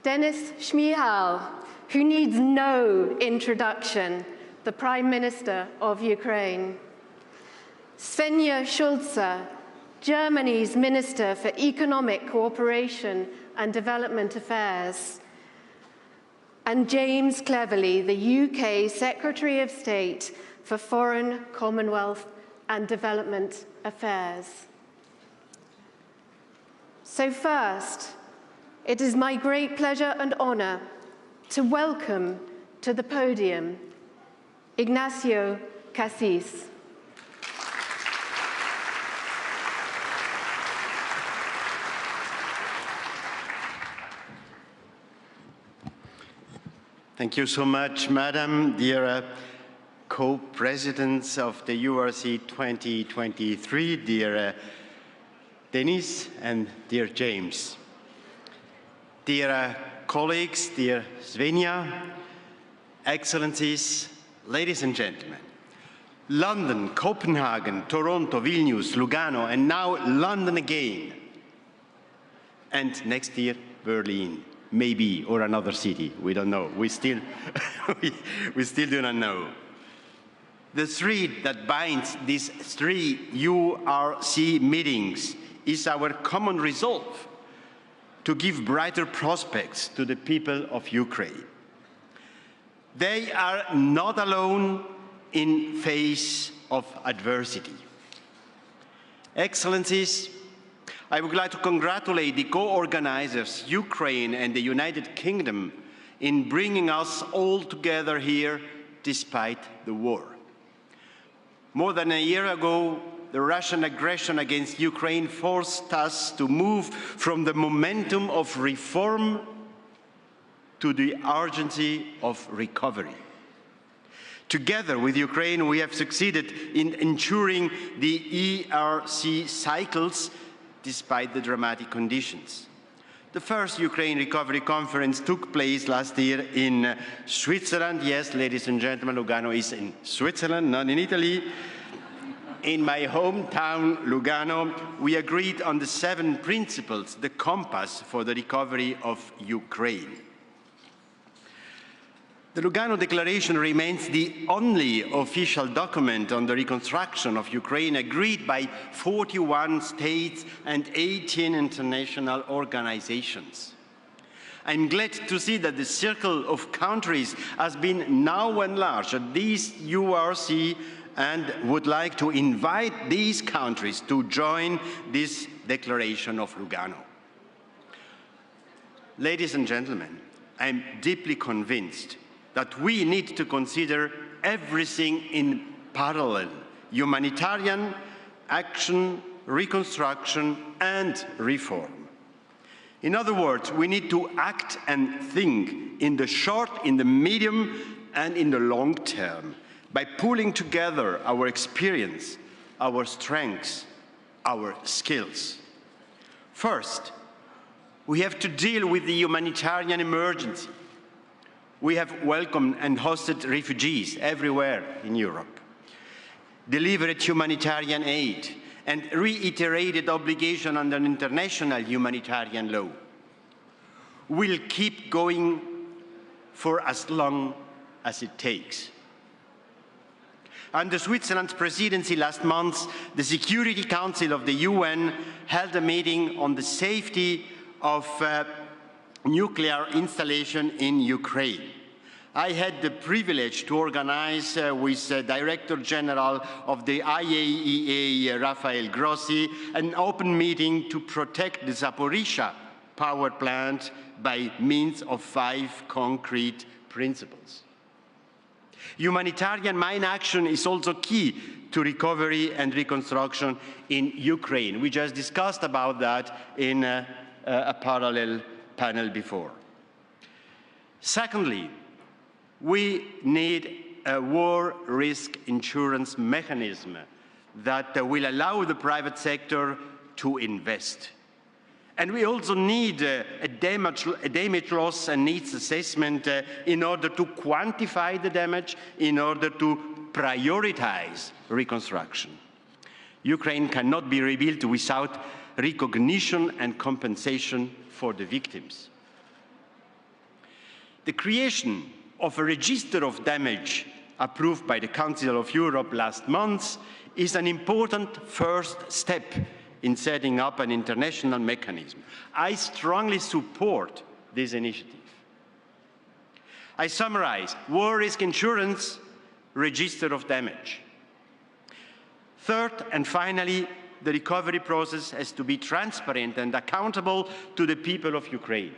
Denis Shmyhal, who needs no introduction, the Prime Minister of Ukraine. Svenja Schulze, Germany's Minister for Economic Cooperation and Development Affairs. And James Cleverly, the UK Secretary of State for Foreign, Commonwealth and Development Affairs. So first, it is my great pleasure and honor to welcome to the podium Ignacio Cassis. Thank you so much, Madam, dear co-presidents of the URC 2023, dear Denis and dear James. Dear colleagues, dear Svenja, Excellencies, ladies and gentlemen, London, Copenhagen, Toronto, Vilnius, Lugano, and now London again. And next year, Berlin, maybe, or another city, we don't know. We still, we still do not know. The thread that binds these three URC meetings is our common resolve to give brighter prospects to the people of Ukraine. They are not alone in face of adversity. Excellencies, I would like to congratulate the co-organizers, Ukraine and the United Kingdom, in bringing us all together here despite the war. More than a year ago, the Russian aggression against Ukraine forced us to move from the momentum of reform to the urgency of recovery. Together with Ukraine, we have succeeded in ensuring the ERC cycles despite the dramatic conditions. The first Ukraine Recovery Conference took place last year in Switzerland. Yes, ladies and gentlemen, Lugano is in Switzerland, not in Italy. In my hometown, Lugano, we agreed on the 7 principles, the compass for the recovery of Ukraine. The Lugano Declaration remains the only official document on the reconstruction of Ukraine agreed by 41 states and 18 international organizations. I'm glad to see that the circle of countries has been now enlarged at this URC and would like to invite these countries to join this Declaration of Lugano. Ladies and gentlemen, I'm deeply convinced that we need to consider everything in parallel: humanitarian action, reconstruction, and reform. In other words, we need to act and think in the short, in the medium, and in the long term by pulling together our experience, our strengths, our skills. First, we have to deal with the humanitarian emergency. We have welcomed and hosted refugees everywhere in Europe, delivered humanitarian aid, and reiterated obligation under international humanitarian law. We'll keep going for as long as it takes. Under Switzerland's presidency last month, the Security Council of the UN held a meeting on the safety of nuclear installation in Ukraine. I had the privilege to organize with Director General of the IAEA, Rafael Grossi, an open meeting to protect the Zaporizhzhia power plant by means of 5 concrete principles. Humanitarian mine action is also key to recovery and reconstruction in Ukraine. We just discussed about that in a parallel panel before. Secondly, we need a war risk insurance mechanism that will allow the private sector to invest. And we also need a damage loss and needs assessment in order to quantify the damage, in order to prioritize reconstruction. Ukraine cannot be rebuilt without recognition and compensation for the victims. The creation of a register of damage approved by the Council of Europe last month is an important first step in setting up an international mechanism. I strongly support this initiative. I summarize: war risk insurance, register of damage. Third and finally, the recovery process has to be transparent and accountable to the people of Ukraine.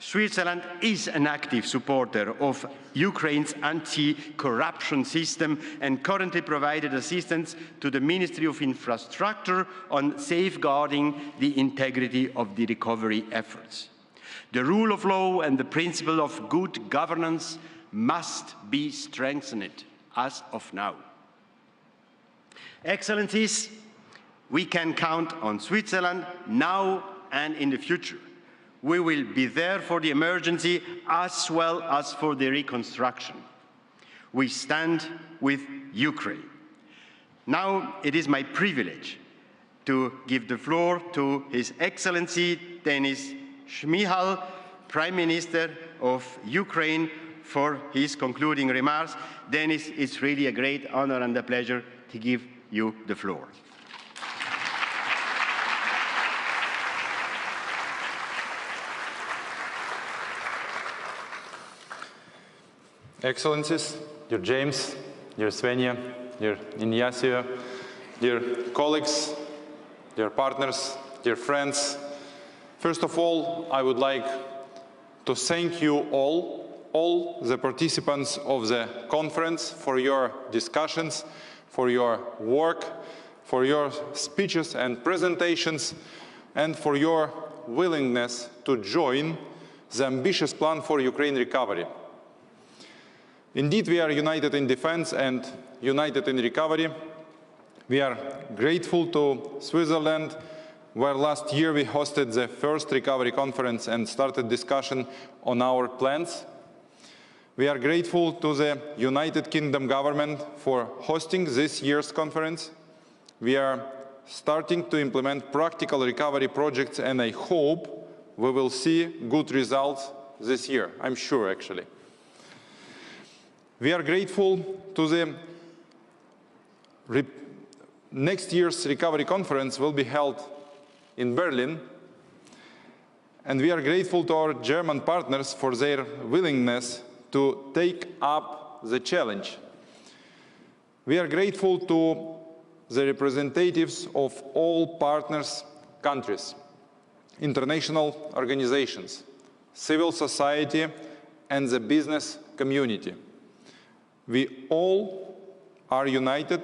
Switzerland is an active supporter of Ukraine's anti-corruption system and currently provided assistance to the Ministry of Infrastructure on safeguarding the integrity of the recovery efforts. The rule of law and the principle of good governance must be strengthened as of now. Excellencies, we can count on Switzerland now and in the future. We will be there for the emergency as well as for the reconstruction. We stand with Ukraine. Now it is my privilege to give the floor to His Excellency Denis Shmyhal, Prime Minister of Ukraine, for his concluding remarks. Denis, it's really a great honor and a pleasure to give you the floor. Excellencies, dear James, dear Svenja, dear Ignacio, dear colleagues, dear partners, dear friends, first of all, I would like to thank you all the participants of the conference for your discussions, for your work, for your speeches and presentations, and for your willingness to join the ambitious plan for Ukraine recovery. Indeed, we are united in defense and united in recovery. We are grateful to Switzerland, where last year we hosted the first recovery conference and started discussion on our plans. We are grateful to the United Kingdom government for hosting this year's conference. We are starting to implement practical recovery projects, and I hope we will see good results this year, I'm sure actually. We are grateful to the next year's recovery conference will be held in Berlin, and we are grateful to our German partners for their willingness to take up the challenge. We are grateful to the representatives of all partners countries, international organizations, civil society, and the business community. We all are united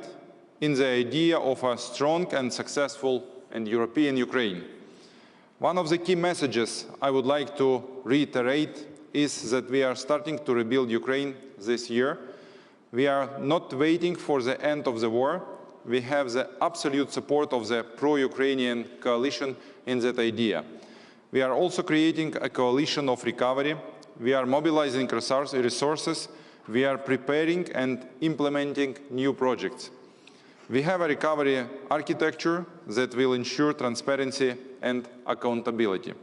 in the idea of a strong and successful and European Ukraine. One of the key messages I would like to reiterate is that we are starting to rebuild Ukraine this year. We are not waiting for the end of the war. We have the absolute support of the pro-Ukrainian coalition in that idea. We are also creating a coalition of recovery. We are mobilizing resources. We are preparing and implementing new projects. We have a recovery architecture that will ensure transparency and accountability.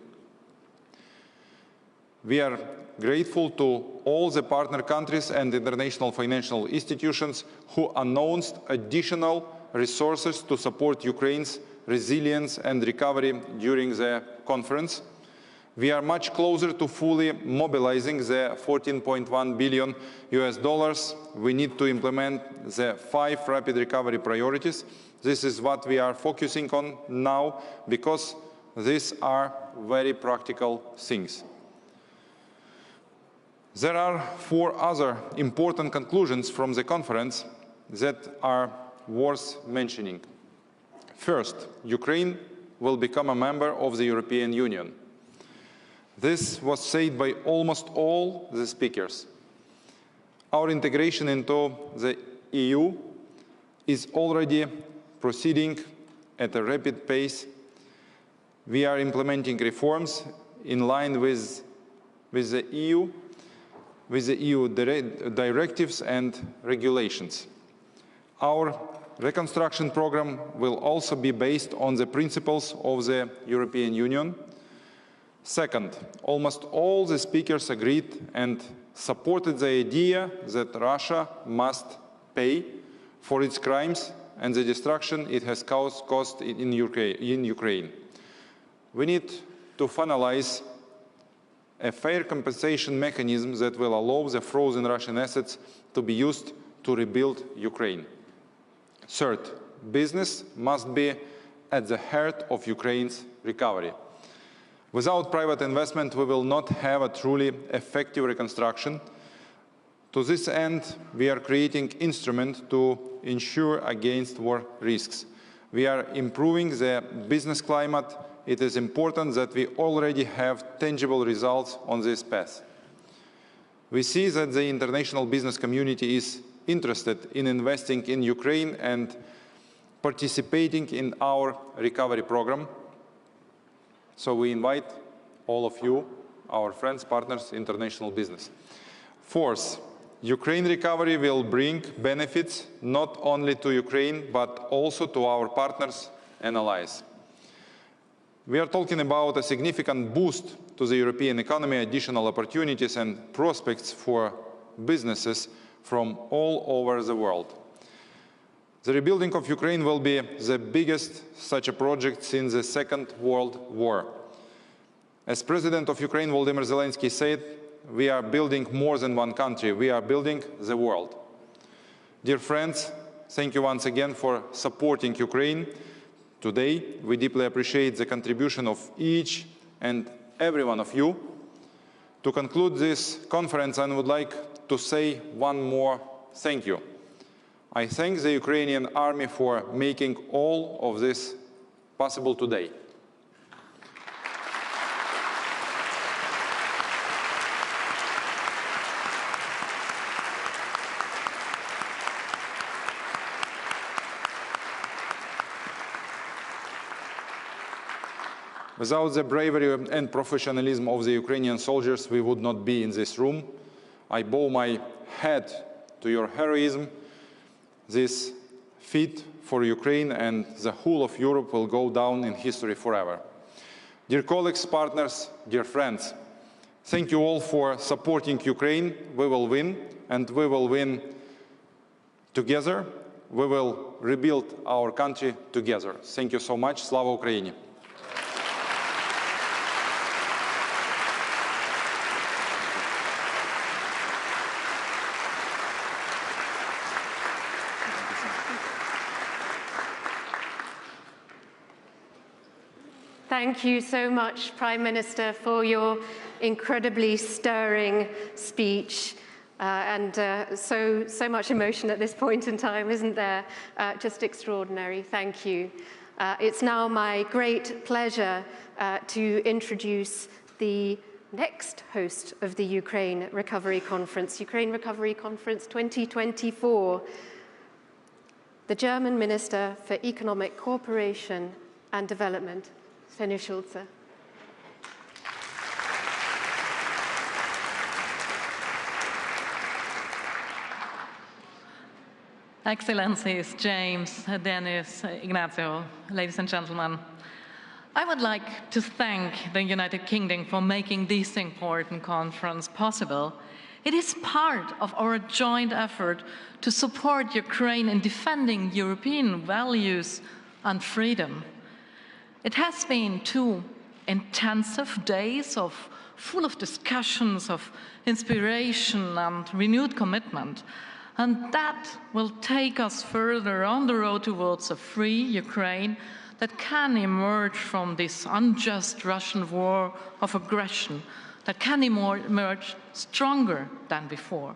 We are grateful to all the partner countries and international financial institutions who announced additional resources to support Ukraine's resilience and recovery during the conference. We are much closer to fully mobilizing the $14.1 billion we need to implement the 5 rapid recovery priorities. This is what we are focusing on now, because these are very practical things. There are 4 other important conclusions from the conference that are worth mentioning. First, Ukraine will become a member of the European Union. This was said by almost all the speakers. Our integration into the EU is already proceeding at a rapid pace. We are implementing reforms in line with the EU directives and regulations. Our reconstruction program will also be based on the principles of the European Union. Second, almost all the speakers agreed and supported the idea that Russia must pay for its crimes and the destruction it has caused in Ukraine. We need to finalize a fair compensation mechanism that will allow the frozen Russian assets to be used to rebuild Ukraine. Third, business must be at the heart of Ukraine's recovery. Without private investment, we will not have a truly effective reconstruction. To this end, we are creating instruments to ensure against war risks. We are improving the business climate. It is important that we already have tangible results on this path. We see that the international business community is interested in investing in Ukraine and participating in our recovery program. So we invite all of you, our friends, partners, international business. Fourth, Ukraine recovery will bring benefits not only to Ukraine, but also to our partners and allies. We are talking about a significant boost to the European economy, additional opportunities and prospects for businesses from all over the world. The rebuilding of Ukraine will be the biggest such a project since the Second World War. As President of Ukraine, Volodymyr Zelensky said, we are building more than one country, we are building the world. Dear friends, thank you once again for supporting Ukraine. Today, we deeply appreciate the contribution of each and every one of you. To conclude this conference, I would like to say one more thank you. I thank the Ukrainian army for making all of this possible today. Without the bravery and professionalism of the Ukrainian soldiers, we would not be in this room. I bow my head to your heroism. This feat for Ukraine and the whole of Europe will go down in history forever. Dear colleagues, partners, dear friends, thank you all for supporting Ukraine. We will win, and we will win together. We will rebuild our country together. Thank you so much. Slava Ukraini! Thank you so much, Prime Minister, for your incredibly stirring speech. So much emotion at this point in time, isn't there? Just extraordinary. Thank you. It's now my great pleasure to introduce the next host of the Ukraine Recovery Conference 2024, the German Minister for Economic Cooperation and Development, Svenja Schulze. Excellencies, James, Dennis, Ignacio, ladies and gentlemen, I would like to thank the United Kingdom for making this important conference possible. It is part of our joint effort to support Ukraine in defending European values and freedom. It has been 2 intensive days full of discussions, of inspiration and renewed commitment. And that will take us further on the road towards a free Ukraine that can emerge from this unjust Russian war of aggression, that can emerge stronger than before.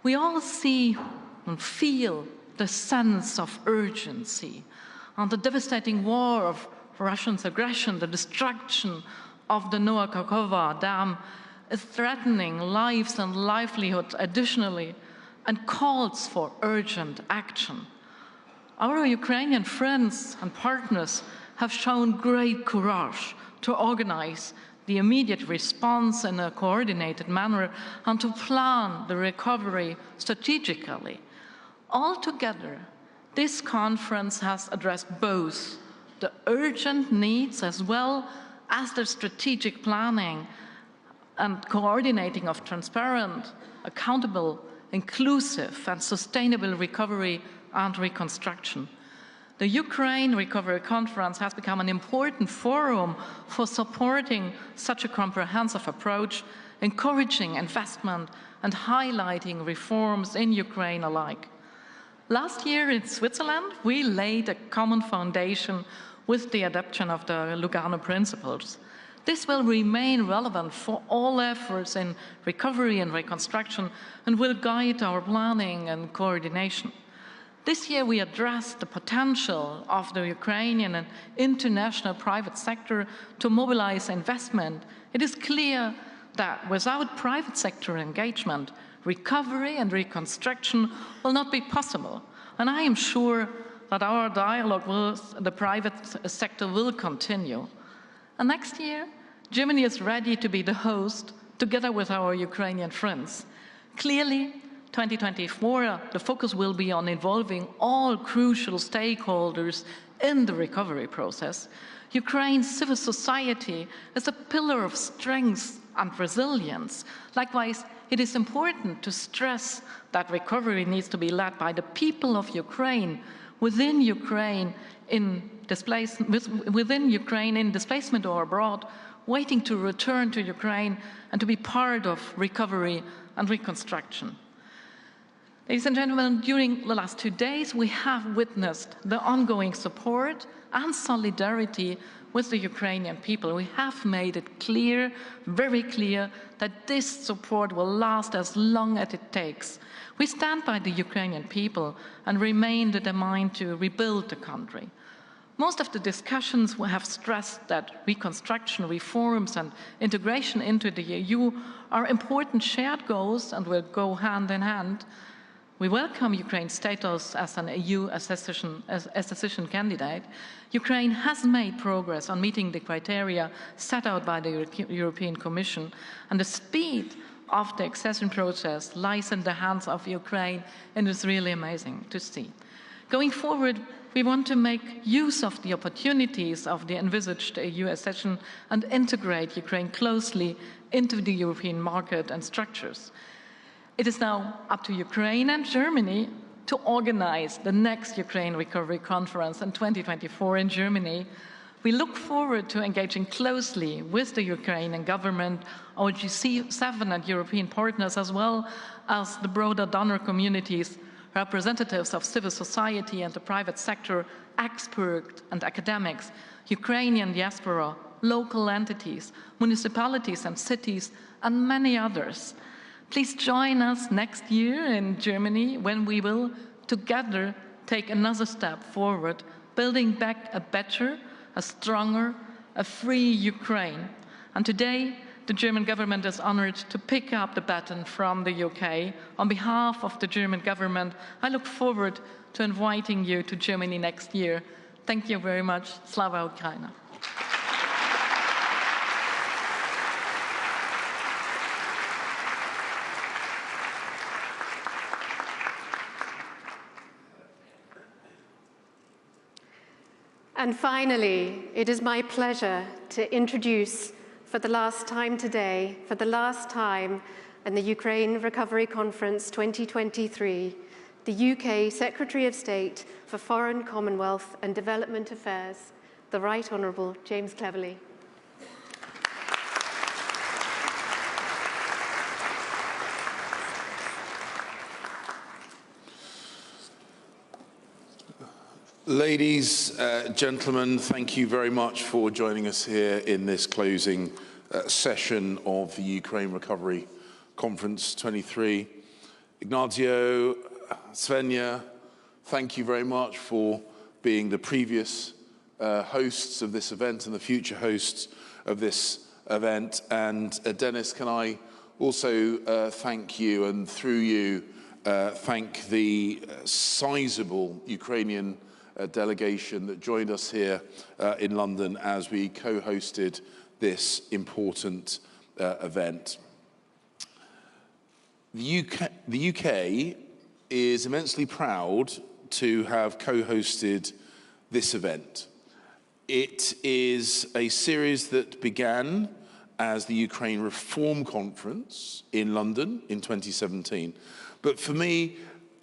We all see and feel the sense of urgency and the devastating war of Russia's aggression, the destruction of the Noah Kakhovka Dam is threatening lives and livelihood additionally, and calls for urgent action. Our Ukrainian friends and partners have shown great courage to organize the immediate response in a coordinated manner and to plan the recovery strategically. Altogether, this conference has addressed both the urgent needs as well as the strategic planning and coordinating of transparent, accountable, inclusive and sustainable recovery and reconstruction. The Ukraine Recovery Conference has become an important forum for supporting such a comprehensive approach, encouraging investment and highlighting reforms in Ukraine alike. Last year in Switzerland, we laid a common foundation with the adoption of the Lugano Principles. This will remain relevant for all efforts in recovery and reconstruction and will guide our planning and coordination. This year we addressed the potential of the Ukrainian and international private sector to mobilize investment. It is clear that without private sector engagement, recovery and reconstruction will not be possible. And I am sure that our dialogue with the private sector will continue. And next year, Germany is ready to be the host together with our Ukrainian friends. Clearly, 2024, the focus will be on involving all crucial stakeholders in the recovery process. Ukraine's civil society is a pillar of strength and resilience. Likewise, it is important to stress that recovery needs to be led by the people of Ukraine, within Ukraine in displacement or abroad, waiting to return to Ukraine and to be part of recovery and reconstruction. Ladies and gentlemen, during the last 2 days, we have witnessed the ongoing support and solidarity with the Ukrainian people. We have made it clear, very clear, that this support will last as long as it takes. We stand by the Ukrainian people and remain determined to rebuild the country. Most of the discussions have stressed that reconstruction, reforms and integration into the EU are important shared goals and will go hand in hand. We welcome Ukraine's status as an EU accession candidate. Ukraine has made progress on meeting the criteria set out by the European Commission, and the speed of the accession process lies in the hands of Ukraine, and it's really amazing to see. Going forward, we want to make use of the opportunities of the envisaged EU accession and integrate Ukraine closely into the European market and structures. It is now up to Ukraine and Germany to organize the next Ukraine Recovery Conference in 2024 in Germany. We look forward to engaging closely with the Ukrainian government, our G7 and European partners, as well as the broader donor communities, representatives of civil society and the private sector, experts and academics, Ukrainian diaspora, local entities, municipalities and cities, and many others. Please join us next year in Germany when we will together take another step forward, building back a better, a stronger, a free Ukraine. And today, the German government is honored to pick up the baton from the UK. On behalf of the German government, I look forward to inviting you to Germany next year. Thank you very much. Slava Ukraina. And finally, it is my pleasure to introduce for the last time today, for the last time in the Ukraine Recovery Conference 2023, the UK Secretary of State for Foreign, Commonwealth and Development Affairs, the Right Honourable James Cleverly. Ladies, gentlemen, thank you very much for joining us here in this closing session of the Ukraine Recovery Conference 23. Ignazio, Svenja, thank you very much for being the previous hosts of this event and the future hosts of this event. And Dennis, can I also thank you, and through you, thank the sizable Ukrainian delegation that joined us here in London as we co-hosted this important event. The UK is immensely proud to have co-hosted this event. It is a series that began as the Ukraine Reform Conference in London in 2017. But for me,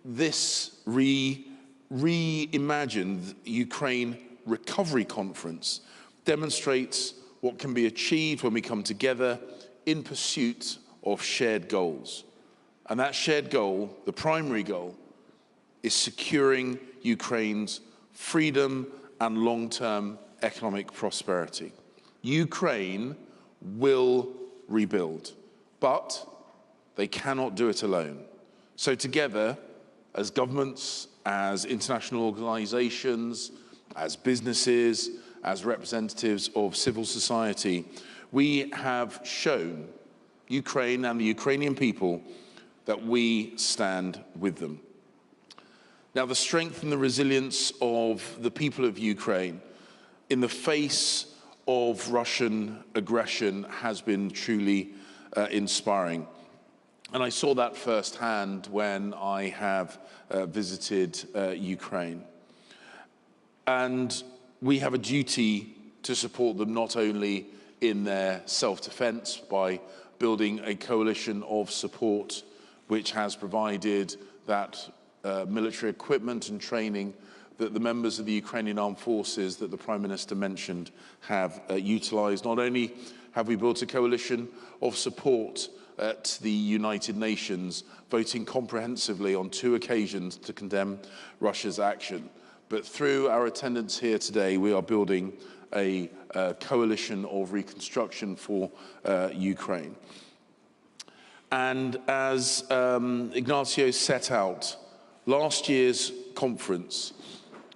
this reimagined Ukraine Recovery Conference demonstrates what can be achieved when we come together in pursuit of shared goals. And that shared goal, the primary goal, is securing Ukraine's freedom and long-term economic prosperity. Ukraine will rebuild, but they cannot do it alone. So together, as governments, as international organizations, as businesses, as representatives of civil society, we have shown Ukraine and the Ukrainian people that we stand with them. Now, the strength and the resilience of the people of Ukraine in the face of Russian aggression has been truly inspiring. And I saw that firsthand when I have visited Ukraine. And we have a duty to support them not only in their self-defense by building a coalition of support which has provided that military equipment and training that the members of the Ukrainian armed forces that the Prime Minister mentioned have utilised. Not only have we built a coalition of support at the United Nations, voting comprehensively on 2 occasions to condemn Russia's action, but through our attendance here today, we are building a coalition of reconstruction for Ukraine. And as Ignacio set out, last year's conference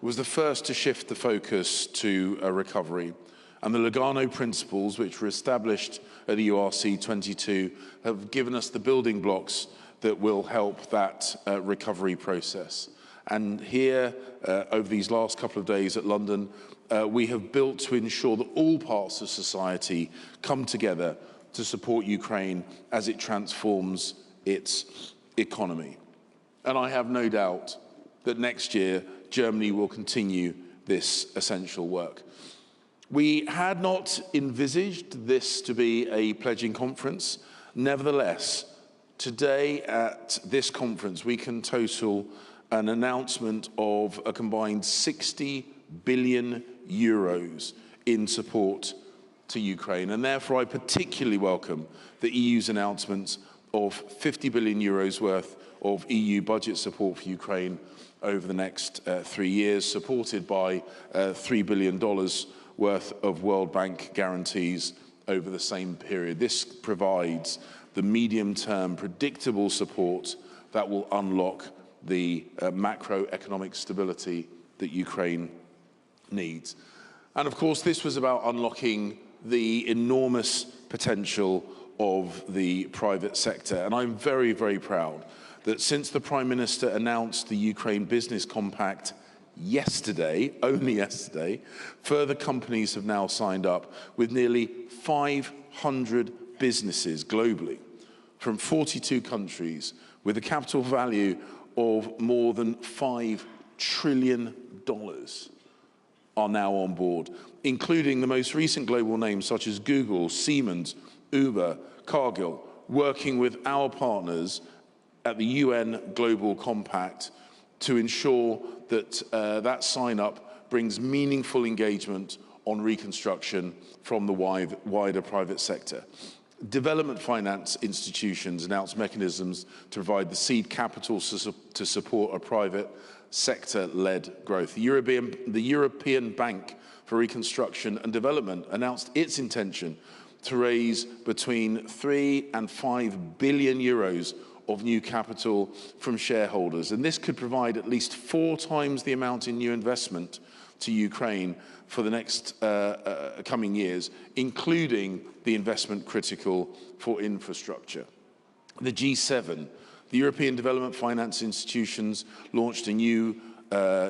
was the first to shift the focus to recovery. And the Lugano principles, which were established at the URC 22, have given us the building blocks that will help that recovery process. And here, over these last couple of days at London, we have built to ensure that all parts of society come together to support Ukraine as it transforms its economy. And I have no doubt that next year, Germany will continue this essential work. We had not envisaged this to be a pledging conference. Nevertheless, today at this conference, we can total an announcement of a combined 60 billion euros in support to Ukraine. And therefore, I particularly welcome the EU's announcement of 50 billion euros worth of EU budget support for Ukraine over the next 3 years, supported by $3 billion worth of World Bank guarantees over the same period. This provides the medium-term predictable support that will unlock the macroeconomic stability that Ukraine needs. And of course, this was about unlocking the enormous potential of the private sector. And I'm very, very proud that since the Prime Minister announced the Ukraine Business Compact yesterday, only yesterday, further companies have now signed up with nearly 500 businesses globally from 42 countries with a capital value of more than $5 trillion are now on board, including the most recent global names such as Google, Siemens, Uber, Cargill, working with our partners at the UN Global Compact to ensure that that sign-up brings meaningful engagement on reconstruction from the wider private sector. Development finance institutions announced mechanisms to provide the seed capital to support a private sector-led growth. The European Bank for Reconstruction and Development announced its intention to raise between 3 and 5 billion euros of new capital from shareholders. And this could provide at least 4 times the amount in new investment to Ukraine for the next coming years, including the investment critical for infrastructure. The G7, the European Development Finance Institutions, launched a new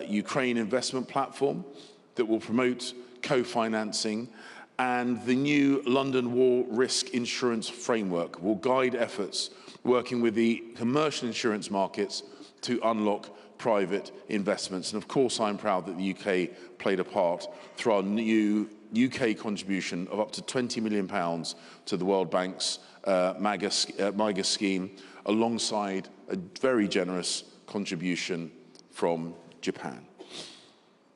Ukraine investment platform that will promote co-financing, and the new London War Risk Insurance Framework will guide efforts working with the commercial insurance markets to unlock private investments. And of course, I'm proud that the UK played a part through our new UK contribution of up to £20 million to the World Bank's MIGA scheme, alongside a very generous contribution from Japan.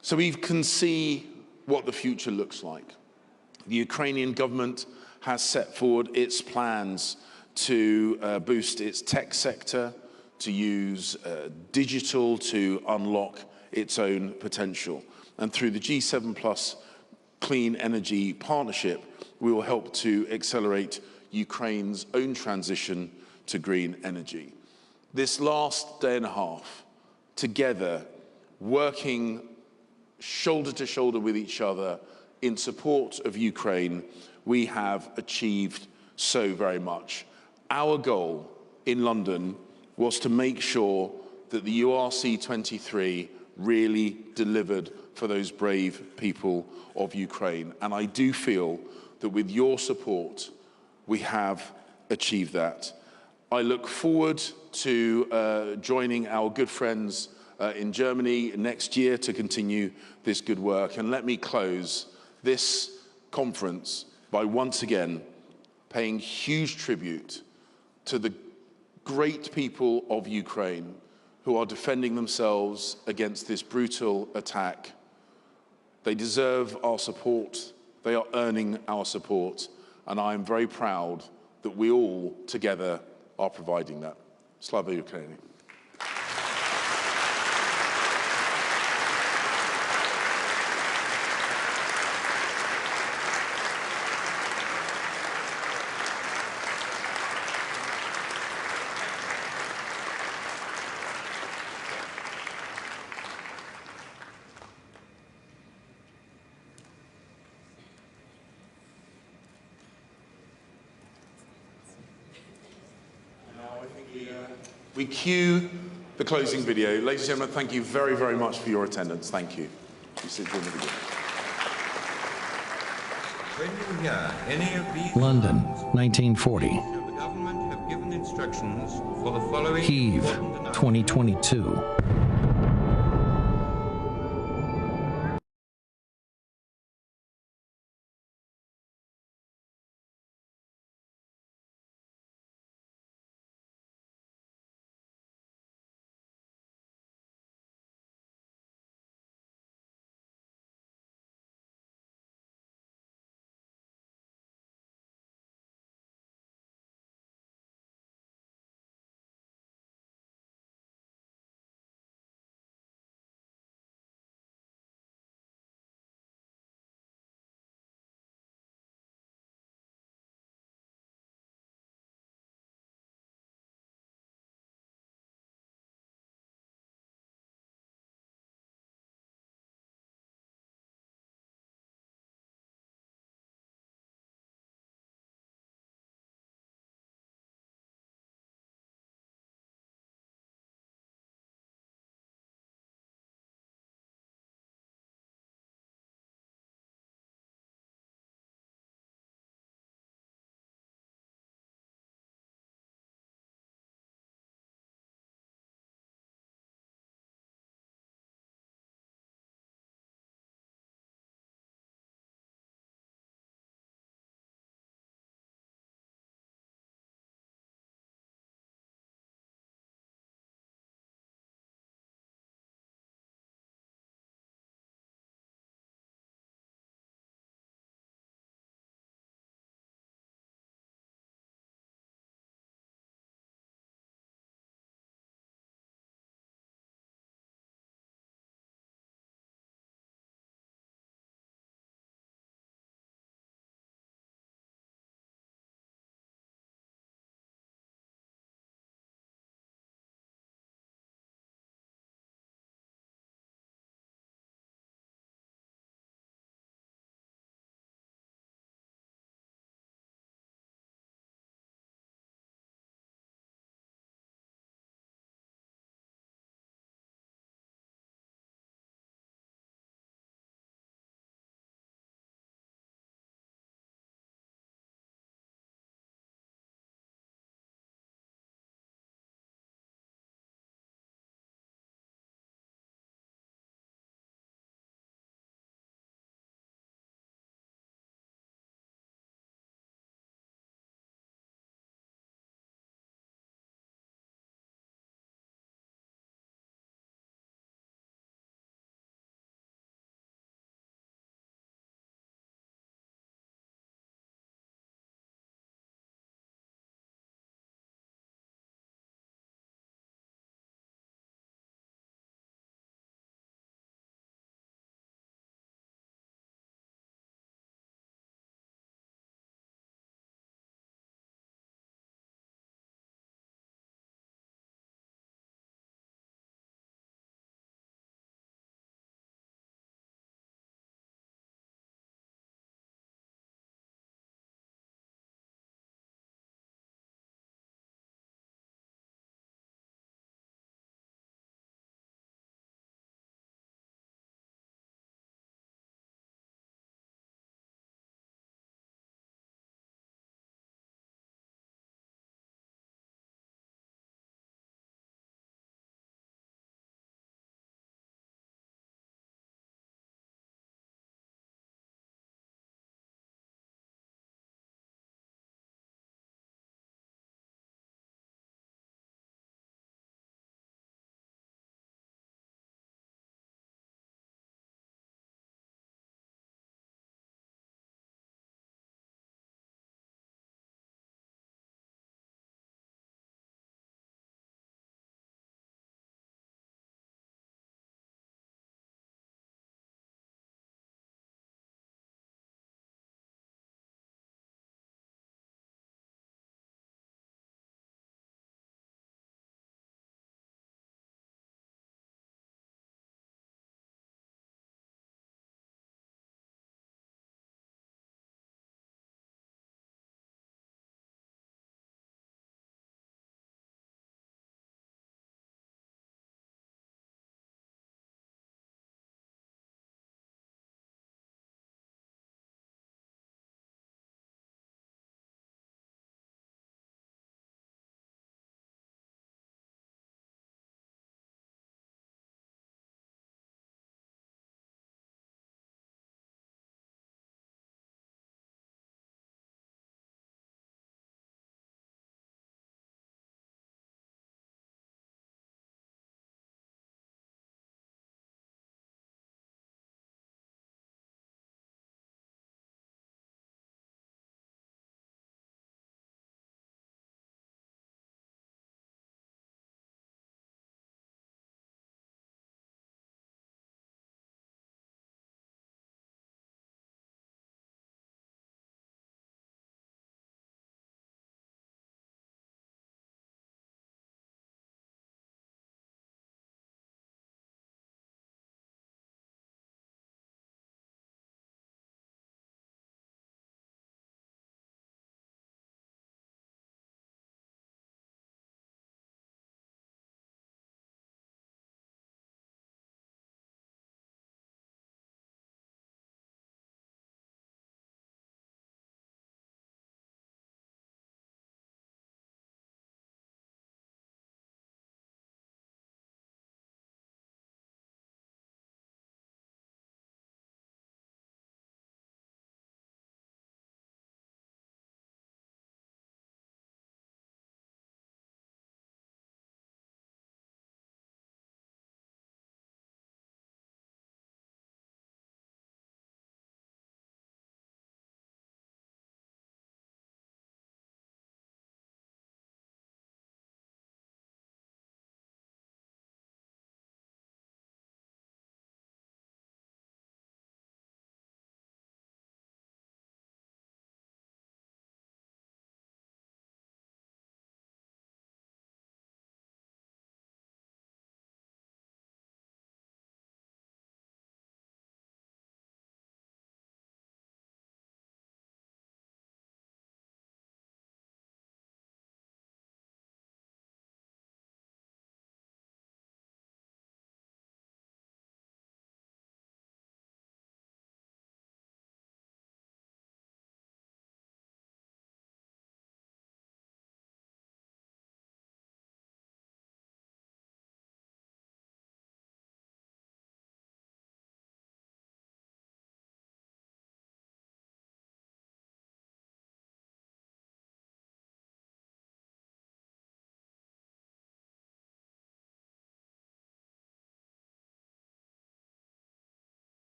So we can see what the future looks like. The Ukrainian government has set forward its plans to boost its tech sector, to use digital to unlock its own potential. And through the G7+ Clean Energy Partnership, we will help to accelerate Ukraine's own transition to green energy. This last day and a half, together, working shoulder to shoulder with each other in support of Ukraine, we have achieved so very much. Our goal in London was to make sure that the URC-23 really delivered for those brave people of Ukraine. And I do feel that with your support, we have achieved that. I look forward to joining our good friends in Germany next year to continue this good work. And let me close this conference by once again paying huge tribute to the great people of Ukraine who are defending themselves against this brutal attack. They deserve our support. They are earning our support. And I am very proud that we all together are providing that. Slava Ukraini. We cue the closing video. Ladies and gentlemen, thank you very, very much for your attendance. Thank you. You sit during the video. When you hear any of these London, 1940. the government have given instructions for the following Kyiv, 2022.